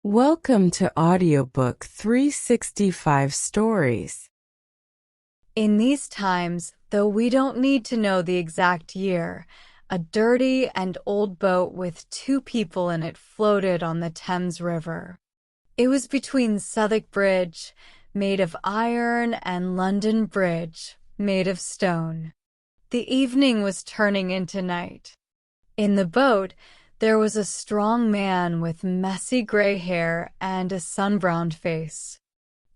Welcome to Audiobook 365 Stories. In these times, though we don't need to know the exact year, a dirty and old boat with two people in it floated on the Thames River. It was between Southwark Bridge, made of iron, and London Bridge, made of stone. The evening was turning into night. In the boat, there was a strong man with messy gray hair and a sunbrowned face.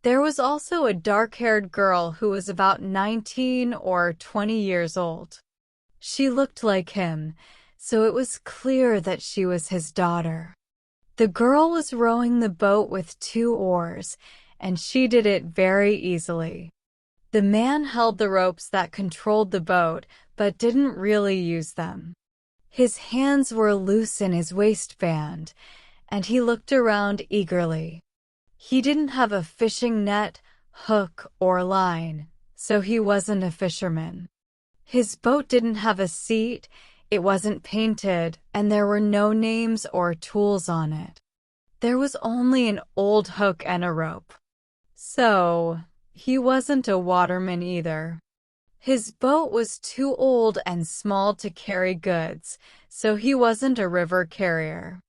There was also a dark-haired girl who was about 19 or 20 years old. She looked like him, so it was clear that she was his daughter. The girl was rowing the boat with 2 oars, and she did it very easily. The man held the ropes that controlled the boat, but didn't really use them. His hands were loose in his waistband, and he looked around eagerly. He didn't have a fishing net, hook, or line, so he wasn't a fisherman. His boat didn't have a seat, it wasn't painted, and there were no names or tools on it. There was only an old hook and a rope. So, he wasn't a waterman either. His boat was too old and small to carry goods, so he wasn't a river carrier.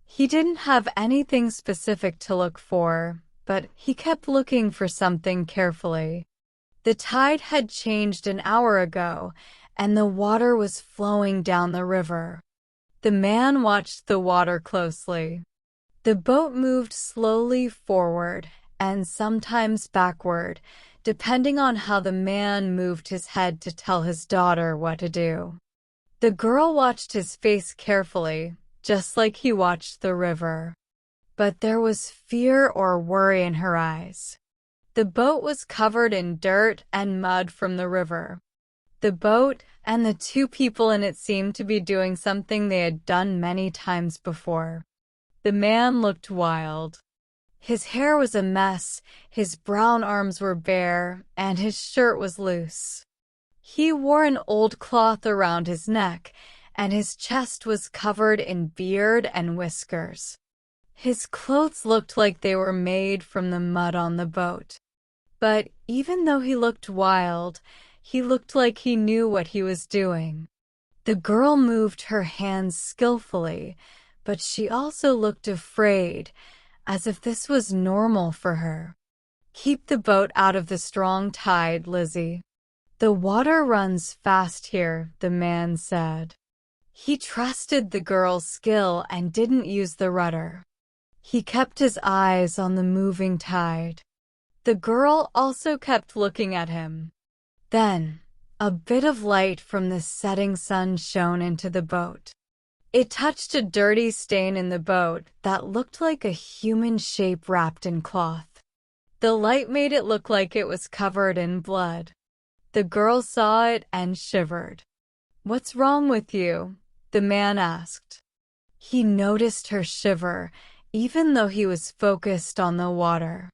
He didn't have anything specific to look for, but he kept looking for something carefully. The tide had changed an hour ago, and the water was flowing down the river. The man watched the water closely. The boat moved slowly forward and sometimes backward, depending on how the man moved his head to tell his daughter what to do. The girl watched his face carefully, just like he watched the river. But there was fear or worry in her eyes. The boat was covered in dirt and mud from the river. The boat and the 2 people in it seemed to be doing something they had done many times before. The man looked wild. His hair was a mess, his brown arms were bare, and his shirt was loose. He wore an old cloth around his neck, and his chest was covered in beard and whiskers. His clothes looked like they were made from the mud on the boat. But even though he looked wild, he looked like he knew what he was doing. The girl moved her hands skillfully, but she also looked afraid, as if this was normal for her. "Keep the boat out of the strong tide, Lizzie. The water runs fast here," the man said. He trusted the girl's skill and didn't use the rudder. He kept his eyes on the moving tide. The girl also kept looking at him. Then, a bit of light from the setting sun shone into the boat. It touched a dirty stain in the boat that looked like a human shape wrapped in cloth. The light made it look like it was covered in blood. The girl saw it and shivered. "What's wrong with you?" the man asked. He noticed her shiver, even though he was focused on the water.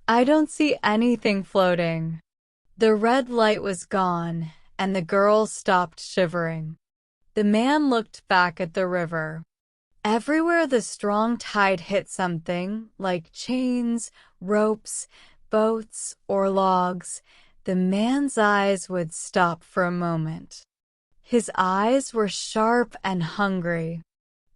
"I don't see anything floating." The red light was gone, and the girl stopped shivering. The man looked back at the river. Everywhere the strong tide hit something, like chains, ropes, boats, or logs, the man's eyes would stop for a moment. His eyes were sharp and hungry.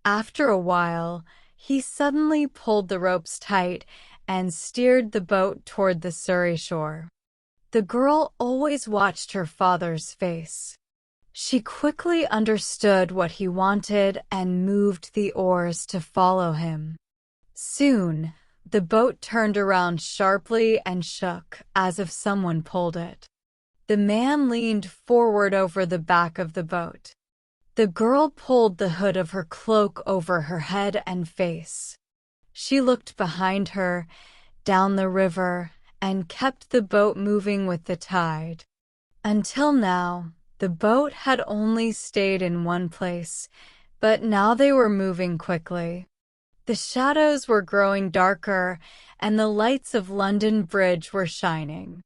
After a while, he suddenly pulled the ropes tight and steered the boat toward the Surrey shore. The girl always watched her father's face. She quickly understood what he wanted and moved the oars to follow him. Soon, the boat turned around sharply and shook as if someone pulled it. The man leaned forward over the back of the boat. The girl pulled the hood of her cloak over her head and face. She looked behind her, down the river, and kept the boat moving with the tide. Until now, the boat had only stayed in one place, but now they were moving quickly. The shadows were growing darker, and the lights of London Bridge were shining.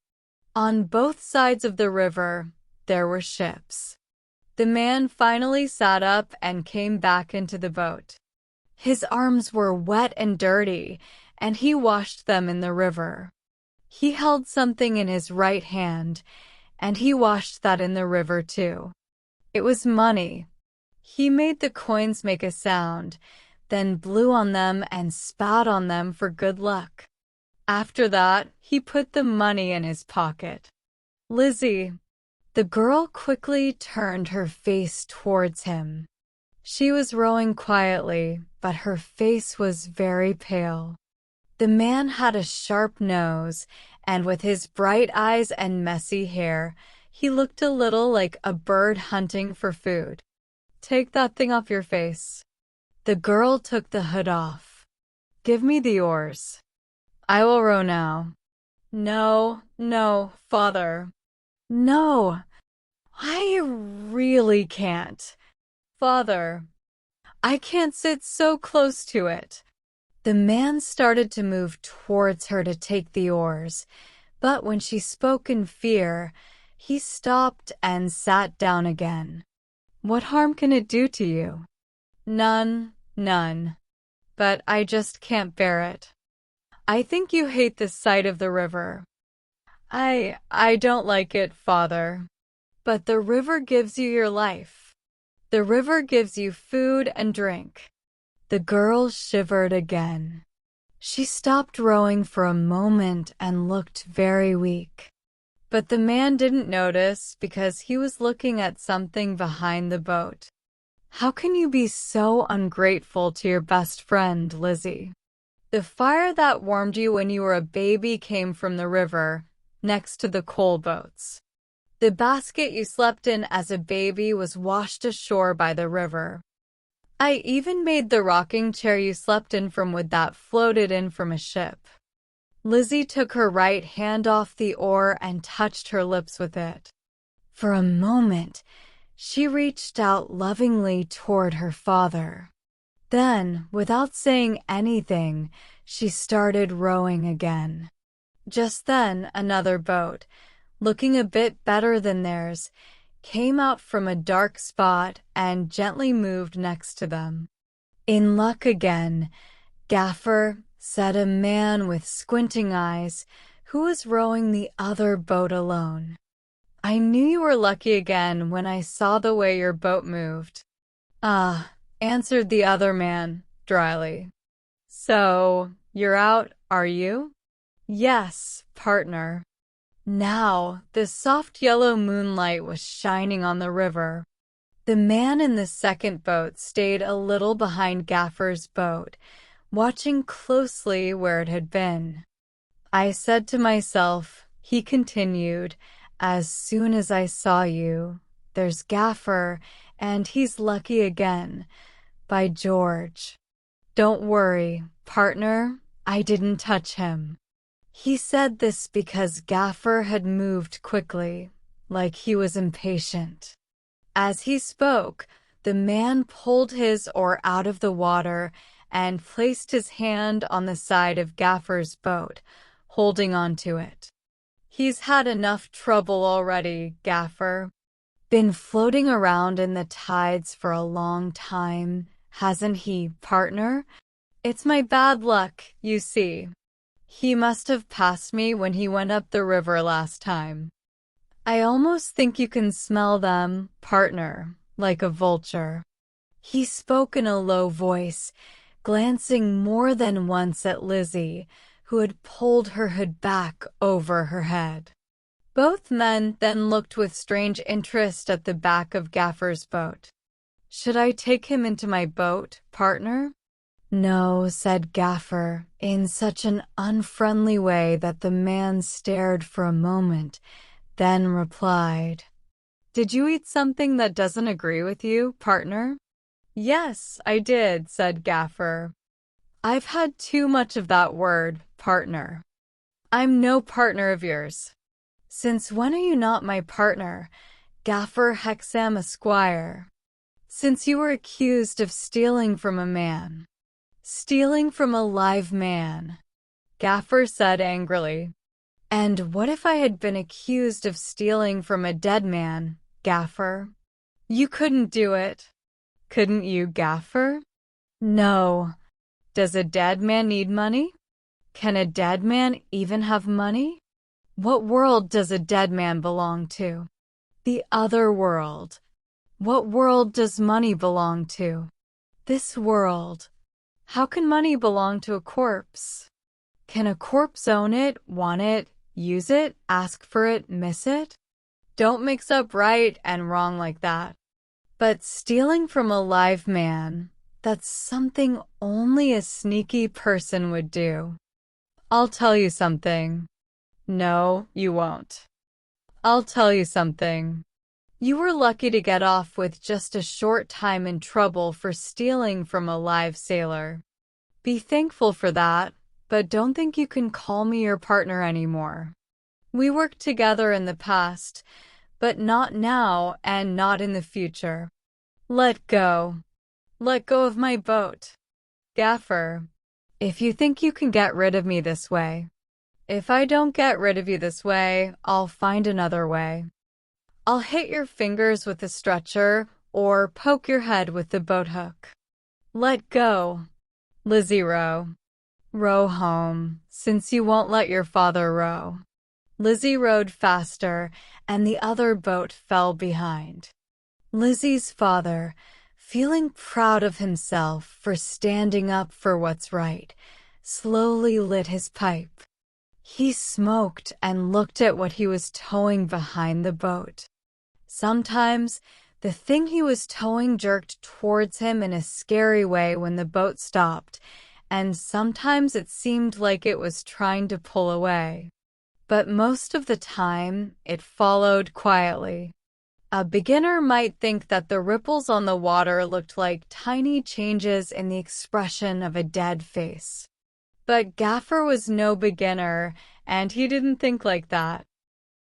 On both sides of the river, there were ships. The man finally sat up and came back into the boat. His arms were wet and dirty, and he washed them in the river. He held something in his right hand, and he washed that in the river too. It was money. He made the coins make a sound, then blew on them and spat on them for good luck. After that, he put the money in his pocket. Lizzie. The girl quickly turned her face towards him. She was rowing quietly, but her face was very pale. The man had a sharp nose, and with his bright eyes and messy hair, he looked a little like a bird hunting for food. Take that thing off your face. The girl took the hood off. Give me the oars. I will row now. No, no, father. No, I really can't. Father, I can't sit so close to it. The man started to move towards her to take the oars, but when she spoke in fear, he stopped and sat down again. What harm can it do to you? None, none. But I just can't bear it. I think you hate the sight of the river. I don't like it, father. But the river gives you your life. The river gives you food and drink. The girl shivered again. She stopped rowing for a moment and looked very weak. But the man didn't notice because he was looking at something behind the boat. How can you be so ungrateful to your best friend, Lizzie? The fire that warmed you when you were a baby came from the river, next to the coal boats. The basket you slept in as a baby was washed ashore by the river. I even made the rocking chair you slept in from wood that floated in from a ship. Lizzie took her right hand off the oar and touched her lips with it. For a moment, she reached out lovingly toward her father. Then, without saying anything, she started rowing again. Just then, another boat, looking a bit better than theirs, came out from a dark spot and gently moved next to them. In luck again, Gaffer, said a man with squinting eyes, who was rowing the other boat alone. I knew you were lucky again when I saw the way your boat moved. Ah, answered the other man, dryly. So, you're out, are you? Yes, partner. Now, the soft yellow moonlight was shining on the river. The man in the second boat stayed a little behind Gaffer's boat, watching closely where it had been. I said to myself, he continued, as soon as I saw you, there's Gaffer, and he's lucky again. By George. Don't worry, partner, I didn't touch him. He said this because Gaffer had moved quickly, like he was impatient. As he spoke, the man pulled his oar out of the water and placed his hand on the side of Gaffer's boat, holding on to it. He's had enough trouble already, Gaffer. Been floating around in the tides for a long time, hasn't he, partner? It's my bad luck, you see. He must have passed me when he went up the river last time. I almost think you can smell them, partner, like a vulture. He spoke in a low voice, glancing more than once at Lizzie, who had pulled her hood back over her head. Both men then looked with strange interest at the back of Gaffer's boat. Should I take him into my boat, partner? No, said Gaffer, in such an unfriendly way that the man stared for a moment, then replied, Did you eat something that doesn't agree with you, partner? Yes, I did, said Gaffer. I've had too much of that word, partner. I'm no partner of yours. Since when are you not my partner, Gaffer Hexam Esquire? Since you were accused of stealing from a man. Stealing from a live man, Gaffer said angrily. And what if I had been accused of stealing from a dead man, Gaffer? You couldn't do it. Couldn't you, Gaffer? No. Does a dead man need money? Can a dead man even have money? What world does a dead man belong to? The other world. What world does money belong to? This world. How can money belong to a corpse? Can a corpse own it, want it, use it, ask for it, miss it? Don't mix up right and wrong like that. But stealing from a live man, that's something only a sneaky person would do. I'll tell you something. No, you won't. I'll tell you something. You were lucky to get off with just a short time in trouble for stealing from a live sailor. Be thankful for that, but don't think you can call me your partner anymore. We worked together in the past, but not now and not in the future. Let go. Let go of my boat. Gaffer, if you think you can get rid of me this way, if I don't get rid of you this way, I'll find another way. I'll hit your fingers with the stretcher or poke your head with the boat hook. Let go. Lizzie row. Row home, since you won't let your father row. Lizzie rowed faster, and the other boat fell behind. Lizzie's father, feeling proud of himself for standing up for what's right, slowly lit his pipe. He smoked and looked at what he was towing behind the boat. Sometimes, the thing he was towing jerked towards him in a scary way when the boat stopped, and sometimes it seemed like it was trying to pull away. But most of the time, it followed quietly. A beginner might think that the ripples on the water looked like tiny changes in the expression of a dead face. But Gaffer was no beginner, and he didn't think like that.